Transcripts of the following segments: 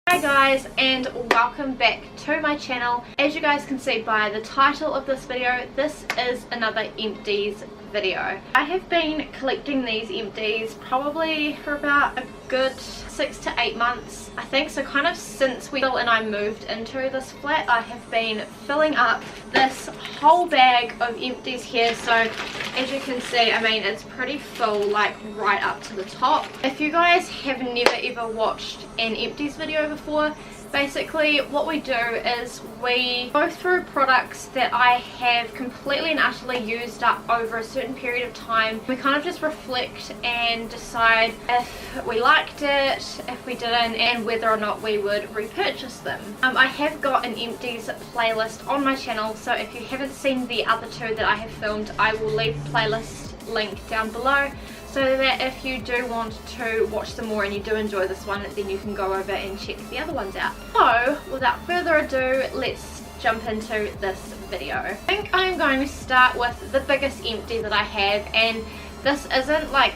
Hi guys, and welcome back to my channel. As you guys can see by the title of this video, this is another empties video. I have been collecting these empties probably for about a good 6 to 8 months, I think. So kind of since Will and I moved into this flat, I have been filling up this whole bag of empties here. So as you can see, I mean, it's pretty full, like right up to the top. If you guys have never ever watched an empties video before, basically what we do is we go through products that I have completely and utterly used up over a certain period of time. We kind of just reflect and decide if we liked it, if we didn't, and whether or not we would repurchase them. I have got an empties playlist on my channel, so if you haven't seen the other two that I have filmed, I will leave the playlist link down below, so that if you do want to watch them more and you do enjoy this one, then you can go over and check the other ones out. So without further ado, let's jump into this video. I think I'm going to start with the biggest empty that I have, and this isn't like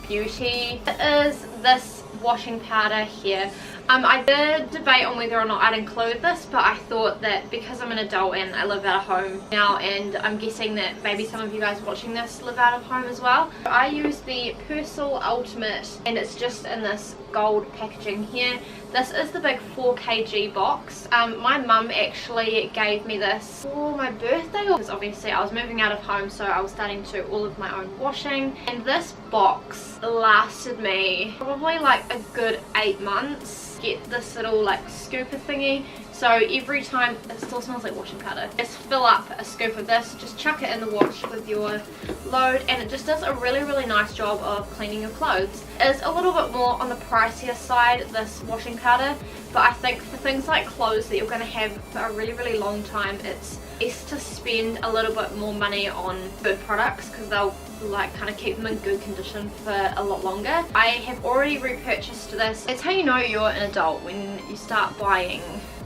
beauty, it is this washing powder here. I did debate on whether or not I'd include this, but I thought that because I'm an adult and I live out of home now, and I'm guessing that maybe some of you guys watching this live out of home as well, I use the Persil Ultimate, and it's just in this gold packaging here. This is the big 4 kg box. My mum actually gave me this for my birthday, because obviously I was moving out of home, so I was starting to do all of my own washing, and this box lasted me probably like a good 8 months. Get this little like scooper thingy, so every time, it still smells like washing powder, just fill up a scoop of this, just chuck it in the wash with your load, and it just does a really nice job of cleaning your clothes. It's a little bit more on the pricier side, this washing powder, but I think for things like clothes that you're going to have for a really long time, it's best to spend a little bit more money on good products, because they'll like kind of keep them in good condition for a lot longer. I have already repurchased this. It's how you know you're an adult, when you start buying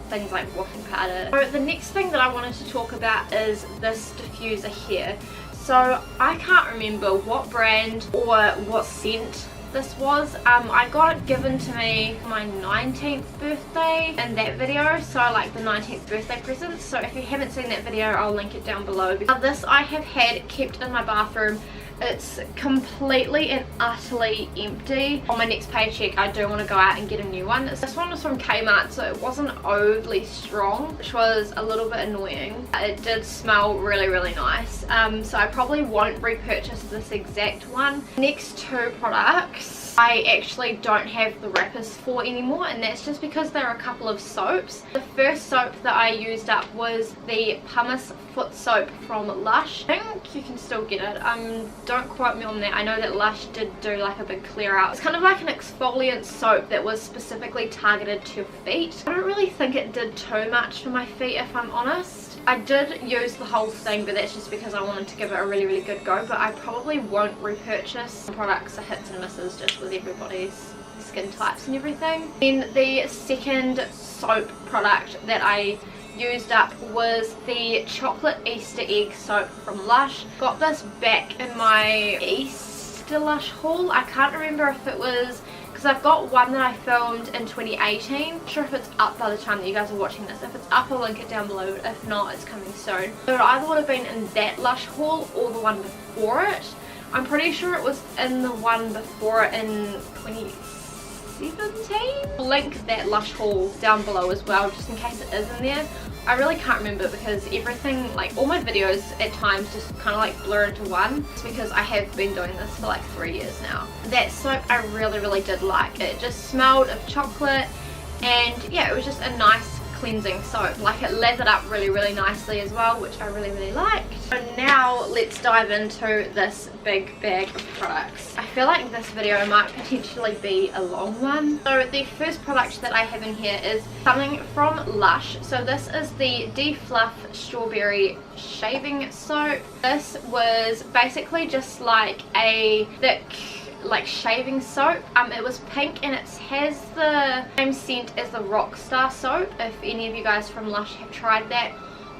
things like washing powder. So the next thing that I wanted to talk about is this diffuser here. So I can't remember what brand or what scent this was. I got it given to me for my 19th birthday in that video, so like the 19th birthday present. So if you haven't seen that video, I'll link it down below. Now this I have had kept in my bathroom. It's completely and utterly empty. On my next paycheck, I do want to go out and get a new one. This one was from Kmart, so it wasn't overly strong, which was a little bit annoying. It did smell really nice, so I probably won't repurchase this exact one. Next two products I actually don't have the wrappers for anymore, and that's just because there are a couple of soaps. The first soap that I used up was the pumice foot soap from Lush. I think you can still get it. Don't quote me on that. I know that Lush did do like a big clear out. It's kind of like an exfoliant soap that was specifically targeted to your feet. I don't really think it did too much for my feet, if I'm honest. I did use the whole thing, but that's just because I wanted to give it a really good go. But I probably won't repurchase products are hits and misses just with everybody's skin types and everything. Then the second soap product that I used up was the chocolate Easter egg soap from Lush. Got this back in my Easter Lush haul. I can't remember if it was, because I've got one that I filmed in 2018. Not sure if it's up by the time that you guys are watching this. If it's up, I'll link it down below. If not, it's coming soon. So it either would have been in that Lush haul or the one before it. I'm pretty sure it was in the one before it in 2017. I'll link that Lush haul down below as well, just in case it is in there. I really can't remember, because everything, like all my videos at times just kind of like blur into one. It's because I have been doing this for like 3 years now. That soap I really did like. It just smelled of chocolate, and yeah, it was just a nice cleansing soap. Like it lathered up really nicely as well, which I really liked. So now let's dive into this big bag of products. I feel like this video might potentially be a long one. So the first product that I have in here is something from Lush. So this is the Defluff Strawberry Shaving Soap. This was basically just like a thick like shaving soap. It was pink, and it has the same scent as the Rockstar soap, if any of you guys from Lush have tried that.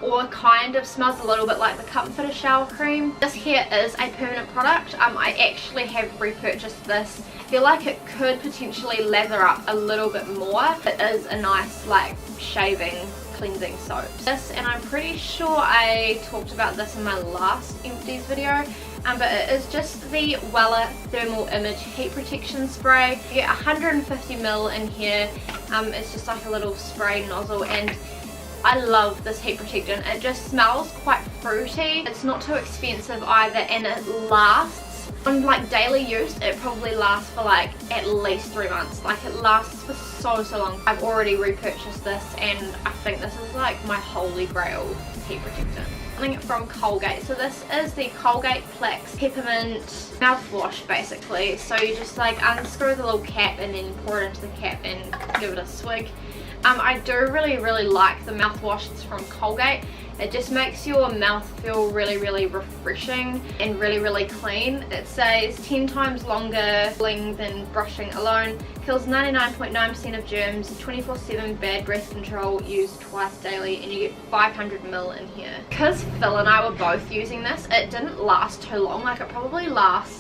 or kind of smells a little bit like the Comforter shower cream. This here is a permanent product. I actually have repurchased this. I feel like it could potentially lather up a little bit more. It is a nice like shaving cleansing soap. This, and I'm pretty sure I talked about this in my last Empties video, but it is just the Weller Thermal Image Heat Protection Spray. You get 150ml in here. It's just like a little spray nozzle, and I love this heat protectant. It just smells quite fruity. It's not too expensive either, and it lasts. On like daily use, it probably lasts for like at least 3 months. Like it lasts for so long. I've already repurchased this, and I think this is like my holy grail heat protectant. Something from Colgate. So this is the Colgate Plex Peppermint mouthwash basically. So you just like unscrew the little cap and then pour it into the cap and give it a swig. I do really like the mouthwash. It's from Colgate. It just makes your mouth feel really refreshing and really clean. It says 10 times longer cooling than brushing alone, kills 99.9% of germs, 24/7 bad breath control, used twice daily, and you get 500ml in here. Because Phil and I were both using this, it didn't last too long. Like it probably lasted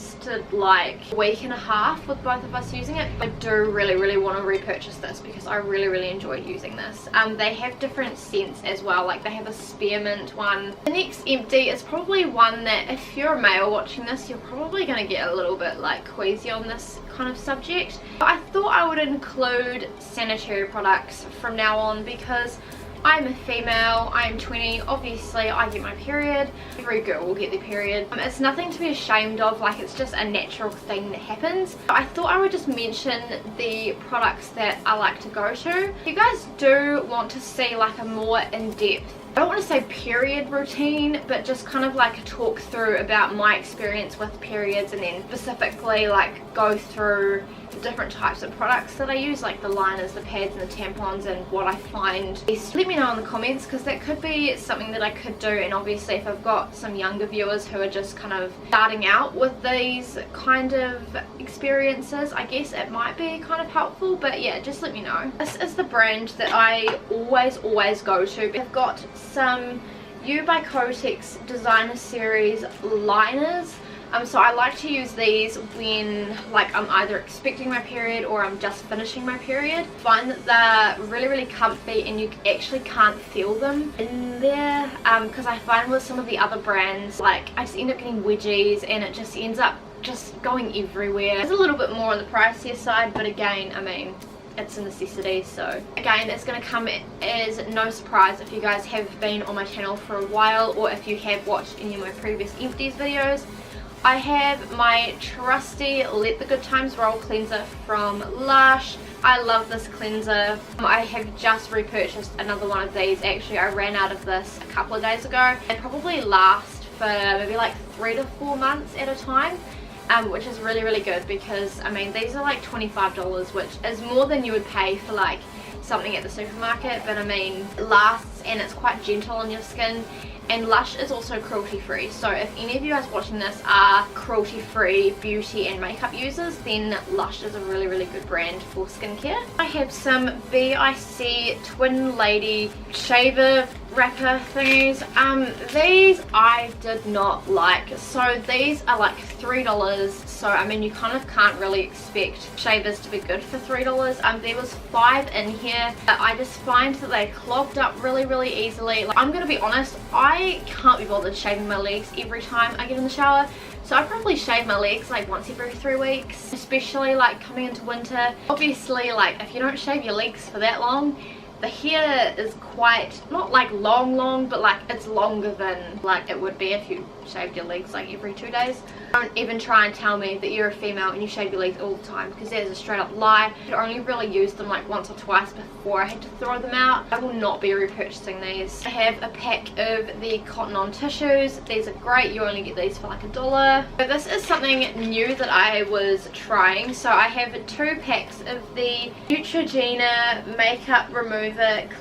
like a week and a half with both of us using it. I do really want to repurchase this because I really enjoyed using this. They have different scents as well. Like they have a spearmint one. The next empty is probably one that if you're a male watching this, you're probably going to get a little bit like queasy on this kind of subject. But I thought I would include sanitary products from now on because I'm a female, I'm 20, obviously I get my period. Every girl will get their period. It's nothing to be ashamed of, like it's just a natural thing that happens. I thought I would just mention the products that I like to go to. If you guys do want to see like a more in-depth, I don't want to say period routine, but just kind of like a talk through about my experience with periods, and then specifically like go through the different types of products that I use, like the liners, the pads and the tampons, and what I find best. Let me know in the comments because that could be something that I could do. And obviously if I've got some younger viewers who are just kind of starting out with these kind of experiences, I guess it might be kind of helpful. But yeah, just let me know. This is the brand that I always go to. I've got some You by Kotex Designer Series liners. So I like to use these when like I'm either expecting my period or I'm just finishing my period. I find that they're really comfy and you actually can't feel them in there, because I find with some of the other brands, like I just end up getting wedgies and it just ends up just going everywhere. It's a little bit more on the pricier side, but again, I mean, it's a necessity. So again, it's going to come as no surprise if you guys have been on my channel for a while, or if you have watched any of my previous Empties videos. I have my trusty Let the Good Times Roll cleanser from Lush. I love this cleanser. I have just repurchased another one of these. Actually, I ran out of this a couple of days ago. They probably last for maybe like 3 to 4 months at a time, which is really good because I mean these are like $25, which is more than you would pay for like something at the supermarket. But I mean, it lasts and it's quite gentle on your skin. And Lush is also cruelty free, so if any of you guys watching this are cruelty free beauty and makeup users, then Lush is a really good brand for skincare. I have some BIC Twin Lady shaver wrapper thingies. These I did not like. So these are like $3, so I mean you kind of can't really expect shavers to be good for $3. There was 5 in here, but I just find that they clogged up really easily. Like, I'm gonna be honest, I can't be bothered shaving my legs every time I get in the shower. So I probably shave my legs like once every 3 weeks, especially like coming into winter. Obviously, like if you don't shave your legs for that long, the hair is quite, not like long, but like it's longer than like it would be if you shaved your legs like every 2 days. Don't even try and tell me that you're a female and you shave your legs all the time, because that is a straight up lie. I only really used them like once or twice before I had to throw them out. I will not be repurchasing these. I have a pack of the cotton on tissues. These are great. You only get these for like $1. So this is something new that I was trying. So I have 2 packs of the Neutrogena makeup remover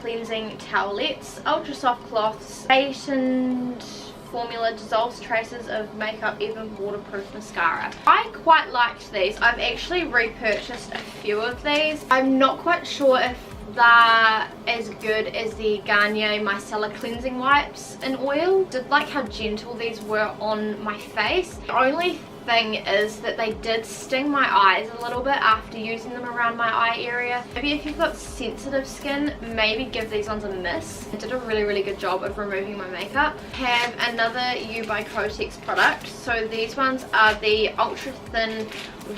cleansing towelettes, ultra soft cloths, patent formula, dissolves traces of makeup, even waterproof mascara. I quite liked these. I've actually repurchased a few of these. I'm not quite sure if they're as good as the Garnier Micellar cleansing wipes in oil. Did like how gentle these were on my face. The only thing is that they did sting my eyes a little bit after using them around my eye area. Maybe if you've got sensitive skin, maybe give these ones a miss. It did a really good job of removing my makeup. Have another U by Kotex product. So these ones are the ultra thin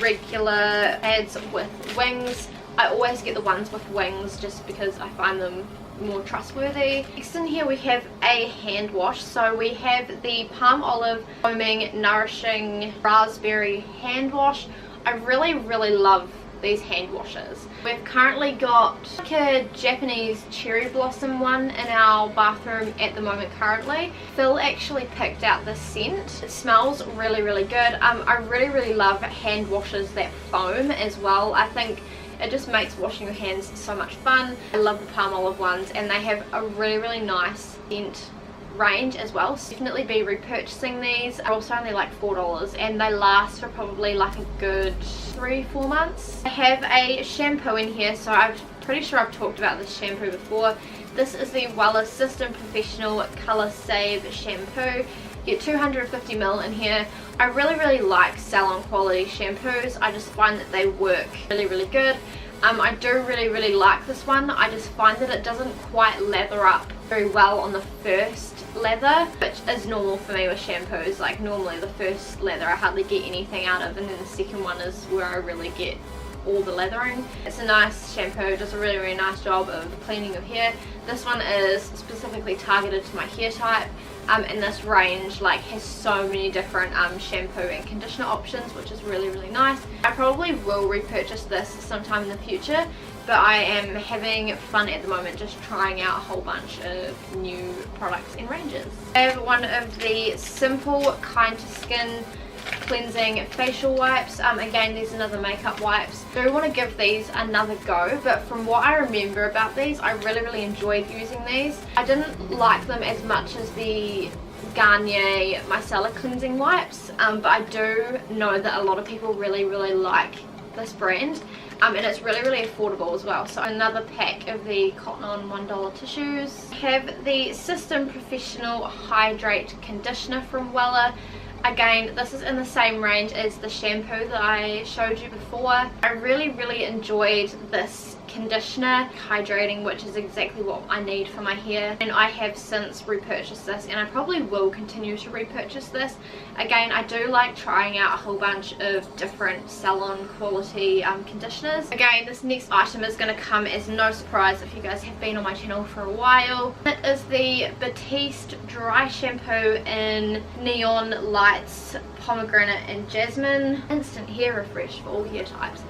regular pads with wings. I always get the ones with wings just because I find them more trustworthy. Next in here we have a hand wash. So we have the Palmolive Foaming Nourishing Raspberry Hand Wash. I really love these hand washes. We've currently got like a Japanese cherry blossom one in our bathroom at the moment currently. Phil actually picked out the scent. It smells really good. I really love hand washes that foam as well. I think it just makes washing your hands so much fun. I love the Palmolive ones, and they have a really nice scent range as well, so definitely be repurchasing these. They're also only like $4 and they last for probably like a good 3-4 months. I have a shampoo in here, so I'm pretty sure I've talked about this shampoo before. This is the Wella System Professional Color Save Shampoo. You get 250ml in here. I really like salon quality shampoos. I just find that they work really good. I do really like this one. I just find that it doesn't quite lather up very well on the first lather, which is normal for me with shampoos. Like normally the first lather I hardly get anything out of, and then the second one is where I really get all the lathering. It's a nice shampoo, does a really nice job of cleaning your hair. This one is specifically targeted to my hair type, and this range like has so many different shampoo and conditioner options, which is really nice. I probably will repurchase this sometime in the future, but I am having fun at the moment just trying out a whole bunch of new products and ranges. I have one of the Simple Kind to Skin cleansing facial wipes. Again, there's another makeup wipes. I do want to give these another go, but from what I remember about these, I really enjoyed using these. I didn't like them as much as the Garnier Micellar cleansing wipes, but I do know that a lot of people really like this brand, and it's really affordable as well. So another pack of the Cotton On $1 tissues. I have the System Professional Hydrate Conditioner from Wella. Again, this is in the same range as the shampoo that I showed you before. I really enjoyed this conditioner, hydrating, which is exactly what I need for my hair, and I have since repurchased this, and I probably will continue to repurchase this. Again, I do like trying out a whole bunch of different salon quality conditioners. Again, this next item is going to come as no surprise if you guys have been on my channel for a while. It is the Batiste Dry Shampoo in Neon Lights, Pomegranate and Jasmine. Instant hair refresh for all hair types.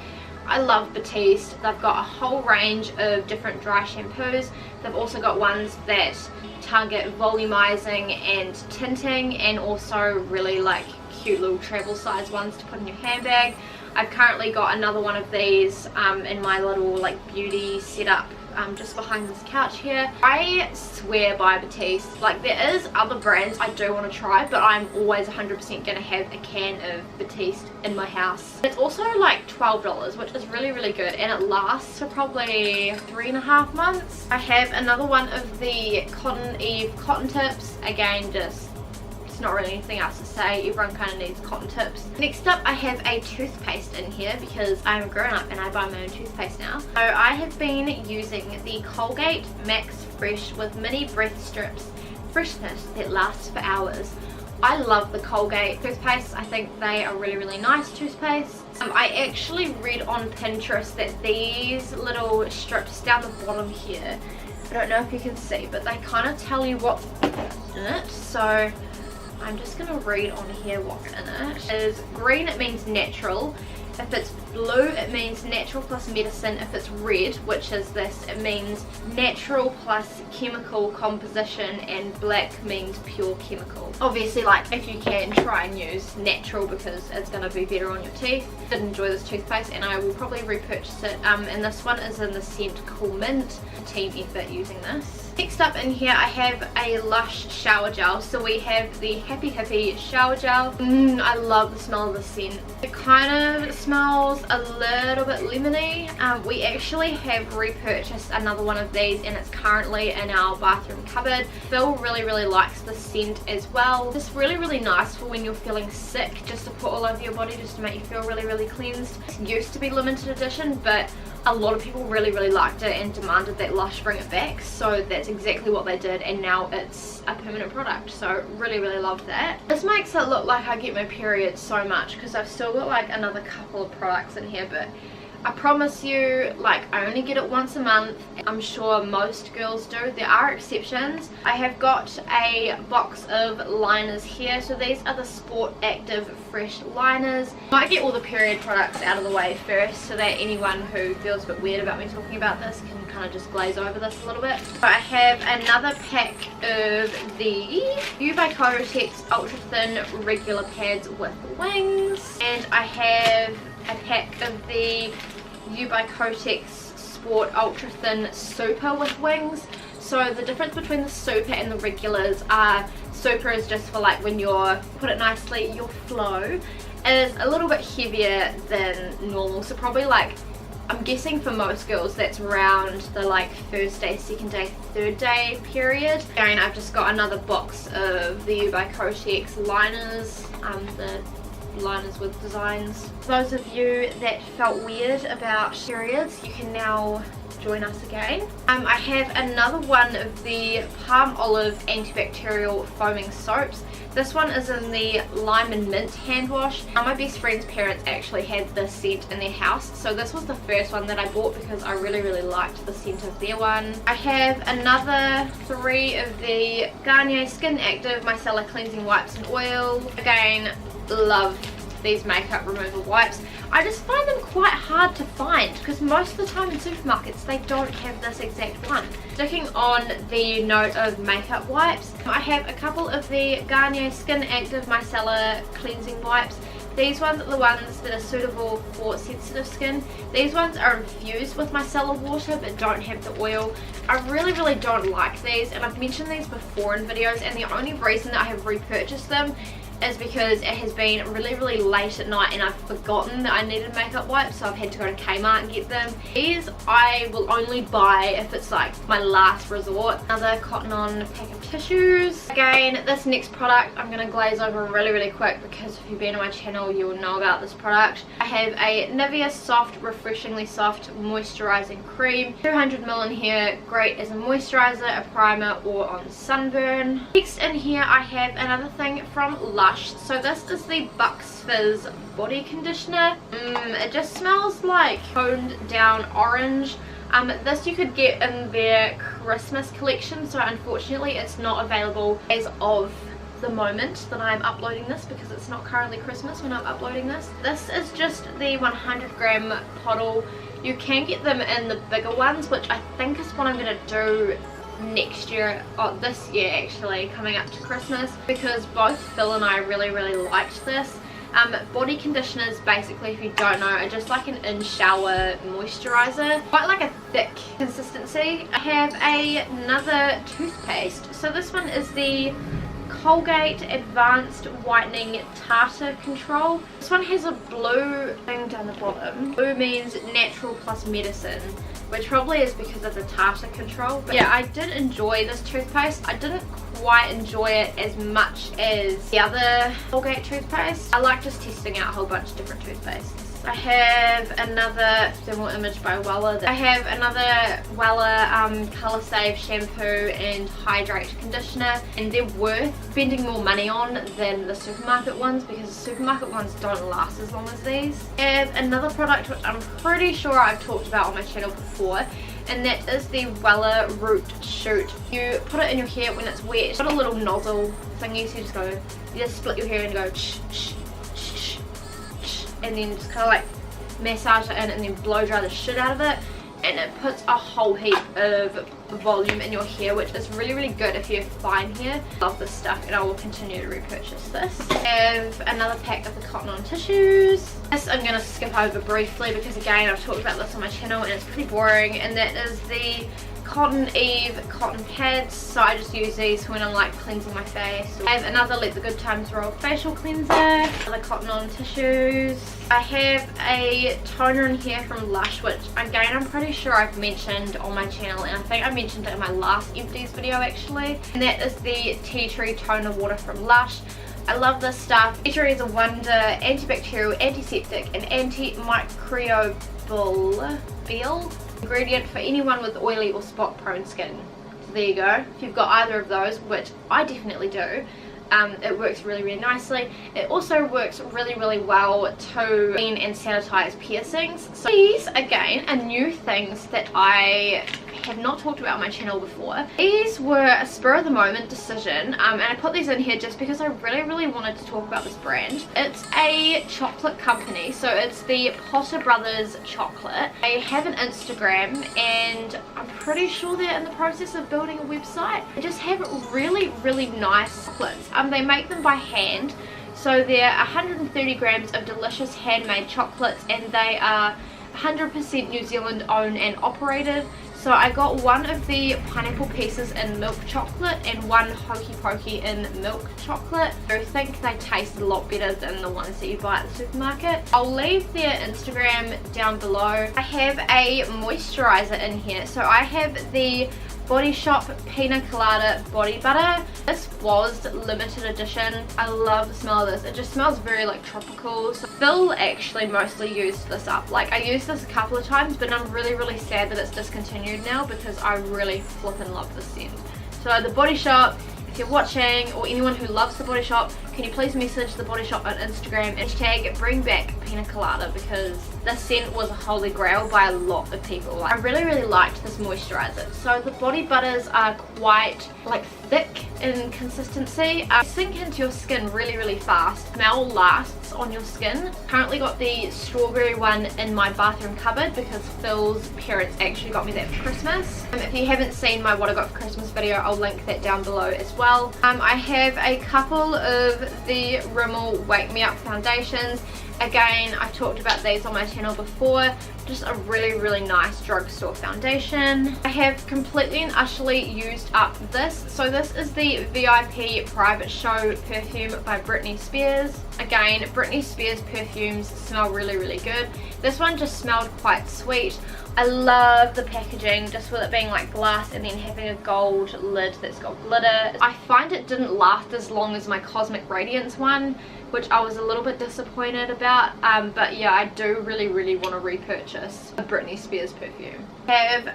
I love Batiste. They've got a whole range of different dry shampoos. They've also got ones that target volumizing and tinting, and also really like cute little travel size ones to put in your handbag. I've currently got another one of these in my little like beauty setup just behind this couch here. I swear by Batiste. Like, there is other brands I do want to try, but I'm always 100% gonna have a can of Batiste in my house. It's also like $12, which is really good, and it lasts for probably 3.5 months. I have another one of the Cotton Eve cotton tips. Again, just not really anything else to say, everyone kind of needs cotton tips. Next up, I have a toothpaste in here because I'm a grown up and I buy my own toothpaste now. So I have been using the Colgate Max Fresh with mini breath strips, freshness that lasts for hours. I love the Colgate toothpaste. I think they are really nice toothpaste. I actually read on Pinterest that these little strips down the bottom here, I don't know if you can see, but they kind of tell you what's in it. So I'm just going to read on here what's in it. It is green, it means natural. If it's blue, it means natural plus medicine. If it's red, which is this, it means natural plus chemical composition, and black means pure chemical. Obviously, like, if you can, try and use natural because it's going to be better on your teeth. I did enjoy this toothpaste and I will probably repurchase it. And this one is in the scent Cool Mint. Team effort using this. Next up in here I have a Lush shower gel. So we have the Happy Hippie shower gel. I love the smell of the scent. It kind of smells a little bit lemony. We actually have repurchased another one of these and it's currently in our bathroom cupboard. Phil really likes the scent as well. It's really nice for when you're feeling sick, just to put all over your body, just to make you feel really cleansed. It used to be limited edition, but a lot of people really liked it and demanded that Lush bring it back, so that's exactly what they did, and now it's a permanent product. So really loved that. This makes it look like I get my period so much because I've still got like another couple of products in here, but I promise you, like, I only get it once a month. I'm sure most girls do. There are exceptions. I have got a box of liners here. So these are the Sport Active Fresh liners. I might get all the period products out of the way first so that anyone who feels a bit weird about me talking about this can kind of just glaze over this a little bit. So I have another pack of the U by Kotex Ultra Thin Regular Pads with Wings. And I have a pack of the U by Kotex Sport Ultra Thin Super with Wings. So the difference between the super and the regulars are, super is just for like when you're, put it nicely, your flow is a little bit heavier than normal. So probably like, I'm guessing for most girls that's around the like first day, second day, third day period. Again, I've just got another box of the U by Kotex liners, the liners with designs. For those of you that felt weird about periods, you can now join us again. I have another one of the Palm Olive antibacterial foaming soaps. This one is in the lime and mint hand wash. My best friend's parents actually had this scent in their house, so this was the first one that I bought because I really liked the scent of their one. I have another 3 of the Garnier Skin Active Micellar Cleansing Wipes and Oil. Again, love these makeup removal wipes. I just find them quite hard to find because most of the time in supermarkets they don't have this exact one. Sticking on the note of makeup wipes, I have a couple of the Garnier Skin Active Micellar Cleansing Wipes. These ones are the ones that are suitable for sensitive skin. These ones are infused with micellar water but don't have the oil. I really don't like these, and I've mentioned these before in videos, and the only reason that I have repurchased them is because it has been really late at night and I've forgotten that I needed makeup wipes, so I've had to go to Kmart and get them. These I will only buy if it's like my last resort. Another Cotton On pack of tissues. Again, this next product I'm going to glaze over really quick because if you've been on my channel you will know about this product. I have a Nivea Soft Refreshingly Soft Moisturizing Cream. 200ml in here, great as a moisturizer, a primer, or on sunburn. Next in here I have another thing from Lush. So this is the Bucks Fizz body conditioner. It just smells like toned down orange. This you could get in their Christmas collection, so unfortunately it's not available as of the moment that I'm uploading this because it's not currently Christmas when I'm uploading this. This is just the 100g bottle. You can get them in the bigger ones, which I think is what I'm going to do next year, this year actually, coming up to Christmas, because both Phil and I really liked this. Body conditioners, basically, if you don't know, are just like an in-shower moisturizer, quite like a thick consistency. I have another toothpaste. So this one is the Colgate Advanced Whitening Tartar Control. This one has a blue thing down the bottom. Blue means natural plus medicine, which probably is because of the tartar control. But yeah, I did enjoy this toothpaste. I didn't quite enjoy it as much as the other Colgate toothpaste. I like just testing out a whole bunch of different toothpastes. I have another thermal image by Wella. I have another Wella Colour Save shampoo and hydrate conditioner, and they're worth spending more money on than the supermarket ones because the supermarket ones don't last as long as these. I have another product which I'm pretty sure I've talked about on my channel before, and that is the Wella Root Shoot. You put it in your hair when it's wet. It's got a little nozzle thingy, so you just split your hair and go and then just kind of like massage it in and then blow dry the shit out of it, and it puts a whole heap of volume in your hair, which is really good if you have fine hair. Love this stuff, and I will continue to repurchase this. I have another pack of the Cotton On tissues. This I'm going to skip over briefly because again I've talked about this on my channel and it's pretty boring, and that is the Cotton Eve cotton pads, so I just use these when I'm like cleansing my face. I have another Let the Good Times Roll facial cleanser, other cotton on tissues. I have a toner in here from Lush, which again I'm pretty sure I've mentioned on my channel, and I think I mentioned it in my last Empties video actually, and that is the Tea Tree Toner Water from Lush. I love this stuff. Tea tree is a wonder, antibacterial, antiseptic and antimicrobial ingredient for anyone with oily or spot prone skin. So there you go. If you've got either of those, which I definitely do, it works really nicely. It also works really well to clean and sanitize piercings. So these again are new things that I have not talked about on my channel before. These were a spur of the moment decision, and I put these in here just because I really wanted to talk about this brand. It's a chocolate company, so it's the Potter Brothers chocolate. They have an Instagram, and I'm pretty sure they're in the process of building a website. They just have really nice chocolates. They make them by hand, so they're 130 grams of delicious handmade chocolates, and they are 100% New Zealand owned and operated. So I got one of the pineapple pieces in milk chocolate and one hokey pokey in milk chocolate. I think they taste a lot better than the ones that you buy at the supermarket. I'll leave their Instagram down below. I have a moisturizer in here. So I have the Body Shop Pina Colada Body Butter. This was limited edition. I love the smell of this. It just smells very like tropical. So Phil actually mostly used this up. Like I used this a couple of times, but I'm really sad that it's discontinued now because I really flippin' love this scent. So the Body Shop, if you're watching, or anyone who loves the Body Shop, can you please message the Body Shop on Instagram, hashtag bring back Pina Colada, because this scent was a holy grail by a lot of people. I really liked this moisturizer. So the body butters are quite like thick in consistency. Sink into your skin really fast. Smell lasts on your skin. Currently got the strawberry one in my bathroom cupboard because Phil's parents actually got me that for Christmas. If you haven't seen my What I Got for Christmas video, I'll link that down below as well. I have a couple of the Rimmel Wake Me Up foundations. Again, I've talked about these on my channel before. Just a really nice drugstore foundation. I have completely and utterly used up this. So this is the VIP Private Show perfume by Britney Spears. Again, Britney Spears perfumes smell really good. This one just smelled quite sweet. I love the packaging, just with it being like glass and then having a gold lid that's got glitter. I find it didn't last as long as my Cosmic Radiance one, which I was a little bit disappointed about, but yeah, I do really want to repurchase a Britney Spears perfume. I have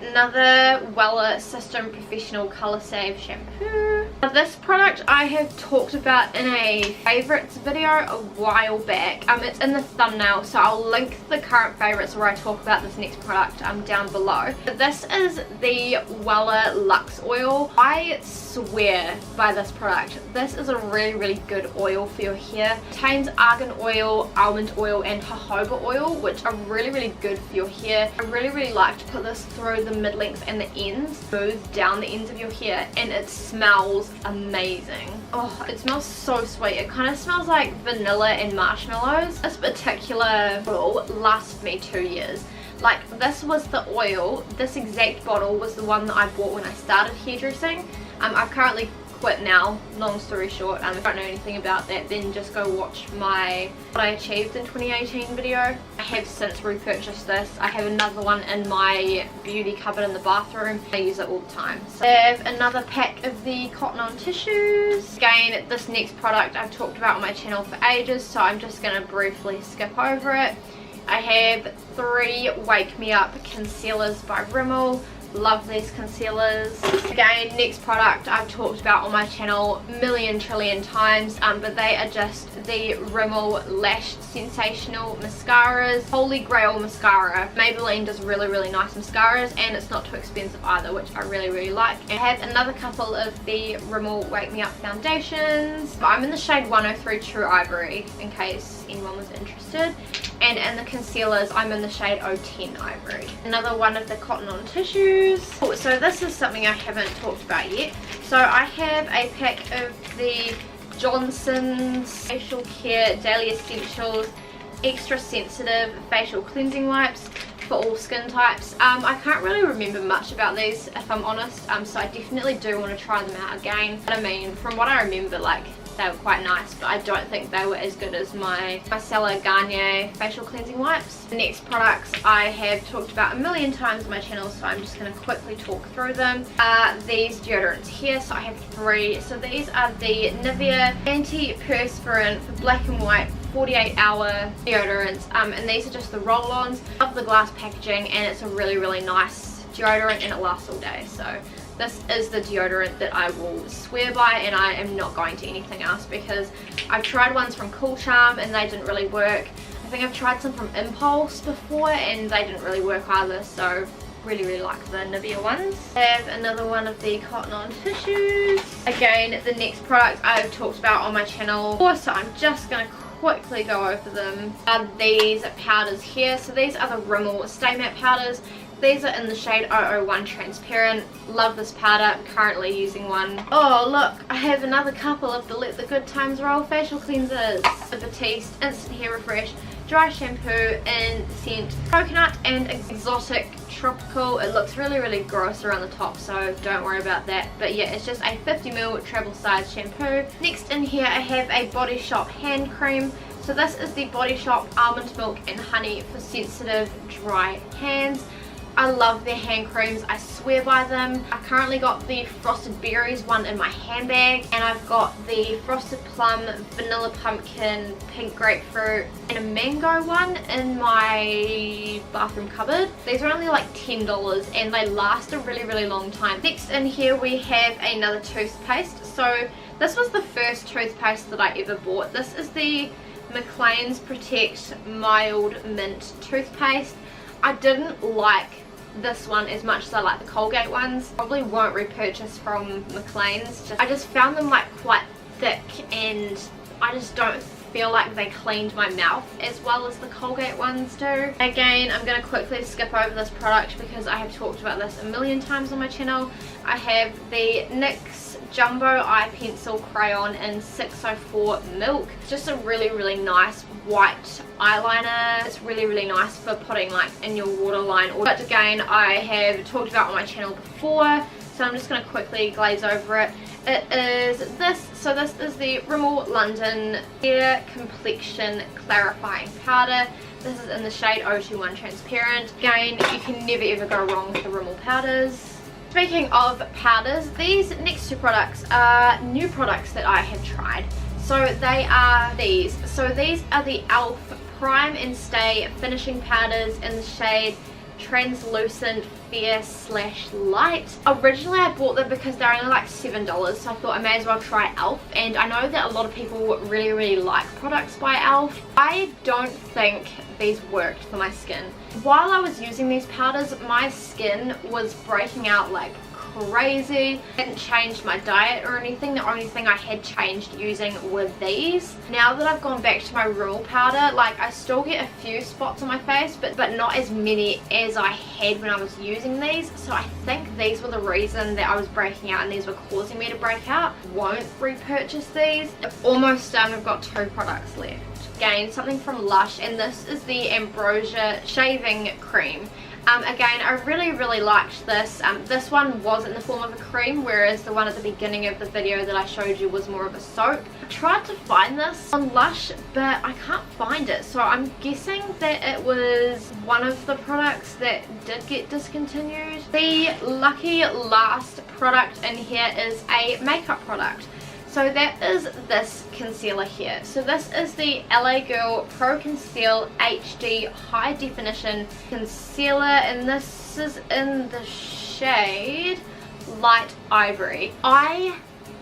another Wella System Professional Colour Save shampoo. Now, this product I have talked about in a favourites video a while back. It's in the thumbnail, so I'll link the current favourites where I talk about this next product down below. This is the Wella Luxe Oil. I swear by this product. This is a really good oil for your hair. It contains argan oil, almond oil and jojoba oil, which are really good for your hair. I really like to put this through the mid-length and the ends, smooth down the ends of your hair, and it smells amazing. Oh, it smells so sweet. It kind of smells like vanilla and marshmallows. This particular oil lasted me 2 years. Like, this was the oil, this exact bottle was the one that I bought when I started hairdressing. I've currently quit now, long story short. If you don't know anything about that, then just go watch my What I Achieved in 2018 video. I have since repurchased this. I have another one in my beauty cupboard in the bathroom. I use it all the time. So I have another pack of the cotton on tissues. Again, this next product I've talked about on my channel for ages, so I'm just going to briefly skip over it. I have 3 Wake Me Up concealers by Rimmel. Love these concealers. Again, next product I've talked about on my channel million trillion times, but they are just the Rimmel Lash Sensational Mascaras. Holy Grail mascara. Maybelline does really nice mascaras, and it's not too expensive either, which I really like. And I have another couple of the Rimmel Wake Me Up foundations. I'm in the shade 103 True Ivory, in case anyone was interested. And in the concealers, I'm in the shade 010 Ivory. Another one of the cotton on tissues. Oh, so this is something I haven't talked about yet. So I have a pack of the Johnson's Facial Care Daily Essentials extra sensitive facial cleansing wipes for all skin types. I can't really remember much about these if I'm honest, so I definitely do want to try them out again. But I mean, from what I remember, like, they were quite nice, but I don't think they were as good as my Micellar Garnier facial cleansing wipes. The next products I have talked about a million times on my channel, so I'm just going to quickly talk through them. These deodorants here, so I have 3. So these are the Nivea Anti-Perspirant for black and white 48-hour deodorants, and these are just the roll-ons. Love the glass packaging, and it's a really nice deodorant, and it lasts all day. So this is the deodorant that I will swear by, and I am not going to anything else because I've tried ones from Cool Charm and they didn't really work. I think I've tried some from Impulse before and they didn't really work either, so really like the Nivea ones. I have another one of the cotton on tissues. Again, the next product I've talked about on my channel, so I'm just going to quickly go over them. These powders here, so these are the Rimmel Stay Matte powders. These are in the shade 001 Transparent. Love this powder. I'm currently using one. Oh look, I have another couple of the Let the Good Times Roll facial cleansers. The Batiste Instant Hair Refresh Dry Shampoo in scent Coconut and Exotic Tropical. It looks really gross around the top, so don't worry about that. But yeah, it's just a 50ml travel size shampoo. Next in here I have a Body Shop hand cream. So this is the Body Shop Almond Milk and Honey for sensitive dry hands. I love their hand creams, I swear by them. I currently got the Frosted Berries one in my handbag, and I've got the Frosted Plum, Vanilla Pumpkin, Pink Grapefruit, and a Mango one in my bathroom cupboard. These are only like $10 and they last a really long time. Next in here we have another toothpaste. So this was the first toothpaste that I ever bought. This is the McLean's Protect Mild Mint toothpaste. I didn't like this one as much as I like the Colgate ones. Probably won't repurchase from McLean's. I just found them like quite thick, and I just don't feel like they cleaned my mouth as well as the Colgate ones do. Again, I'm going to quickly skip over this product because I have talked about this a million times on my channel. I have the NYX Jumbo Eye Pencil Crayon in 604 Milk. It's just a really nice white eyeliner. It's really nice for putting like in your waterline. But again, I have talked about on my channel before, so I'm just going to quickly glaze over it. It is this. So this is the Rimmel London Hair Complexion Clarifying Powder. This is in the shade 021 Transparent. Again, you can never ever go wrong with the Rimmel powders. Speaking of powders, these next 2 products are new products that I have tried. So they are these. So these are the e.l.f. Prime and Stay Finishing Powders in the shade Translucent Fair / Light. Originally I bought them because they're only like $7, so I thought I may as well try e.l.f. And I know that a lot of people really like products by e.l.f. I don't think these worked for my skin. While I was using these powders, my skin was breaking out like crazy. I hadn't changed my diet or anything. The only thing I had changed using were these. Now that I've gone back to my Rimmel powder, like I still get a few spots on my face, but not as many as I had when I was using these. So I think these were the reason that I was breaking out and these were causing me to break out. Won't repurchase these. Almost done. I've got 2 products left. Again, something from Lush, and this is the Ambrosia Shaving Cream. Again, I really liked this. This one was in the form of a cream, whereas the one at the beginning of the video that I showed you was more of a soap. I tried to find this on Lush, but I can't find it, so I'm guessing that it was one of the products that did get discontinued. The lucky last product in here is a makeup product. So that is this concealer here. So this is the LA Girl Pro Conceal HD High Definition Concealer, and this is in the shade Light Ivory. I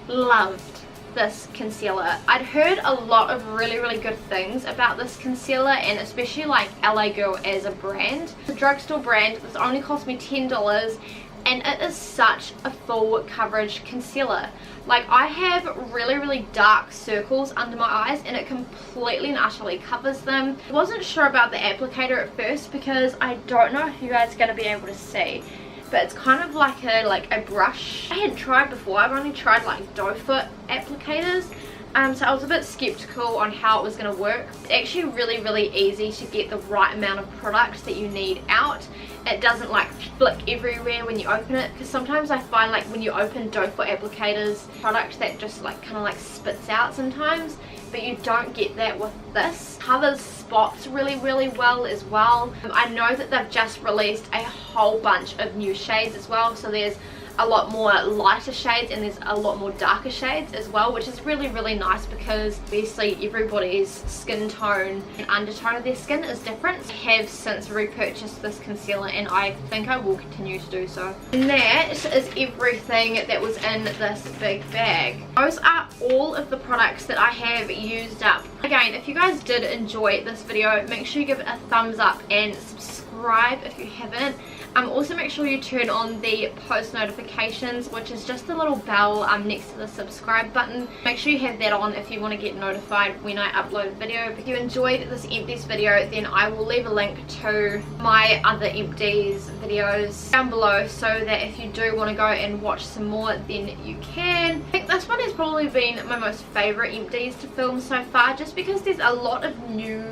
loved this concealer. I'd heard a lot of really good things about this concealer, and especially like LA Girl as a brand. The drugstore brand. This only cost me $10, and it is such a full coverage concealer. Like, I have really dark circles under my eyes, and it completely and utterly covers them. I wasn't sure about the applicator at first because I don't know if you guys are going to be able to see, but it's kind of like a brush. I hadn't tried before. I've only tried like doe foot applicators, So I was a bit skeptical on how it was going to work. It's actually really easy to get the right amount of products that you need out. It doesn't like flick everywhere when you open it, because sometimes I find like when you open doe foot applicators product that just like kind of like spits out sometimes, but you don't get that with this. Covers spots really well as well. I know that they've just released a whole bunch of new shades as well, so there's a lot more lighter shades and there's a lot more darker shades as well, which is really nice, because obviously everybody's skin tone and undertone of their skin is different. I have since repurchased this concealer and I think I will continue to do so. And that is everything that was in this big bag. Those are all of the products that I have used up. Again, if you guys did enjoy this video, make sure you give it a thumbs up and subscribe if you haven't. Also make sure you turn on the post notifications, which is just the little bell next to the subscribe button. Make sure you have that on if you want to get notified when I upload a video. If you enjoyed this Empties video, then I will leave a link to my other Empties videos down below, so that if you do want to go and watch some more, then you can. I think this one has probably been my most favourite Empties to film so far, just because there's a lot of new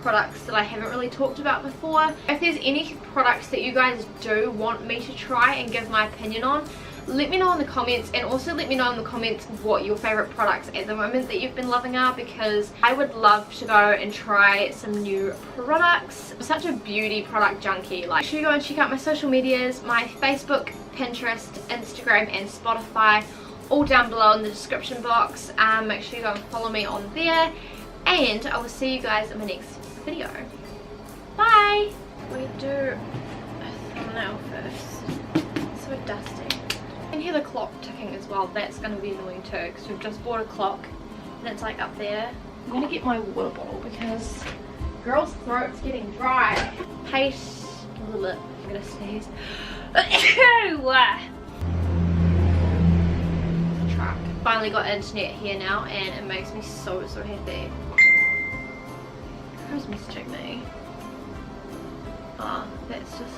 products that I haven't really talked about before. If there's any products that you guys do want me to try and give my opinion on, let me know in the comments, and also let me know in the comments what your favorite products at the moment that you've been loving are, because I would love to go and try some new products. I'm such a beauty product junkie. Like, make sure you go and check out my social medias, my Facebook, Pinterest, Instagram and Spotify, all down below in the description box. Make sure you go and follow me on there, and I will see you guys in my next video. Bye! We do a thumbnail first. It's so dusty. You can hear the clock ticking as well. That's going to be annoying too, because we've just bought a clock and it's like up there. I'm going to get my water bottle because girl's throat's getting dry. Paige, I'm going to sneeze. Truck. Finally got internet here now and it makes me so happy. Who's messaging me? Oh, that's just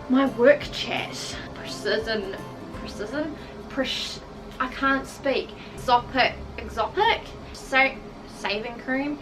my work chat. I can't speak. Exotic, saving cream.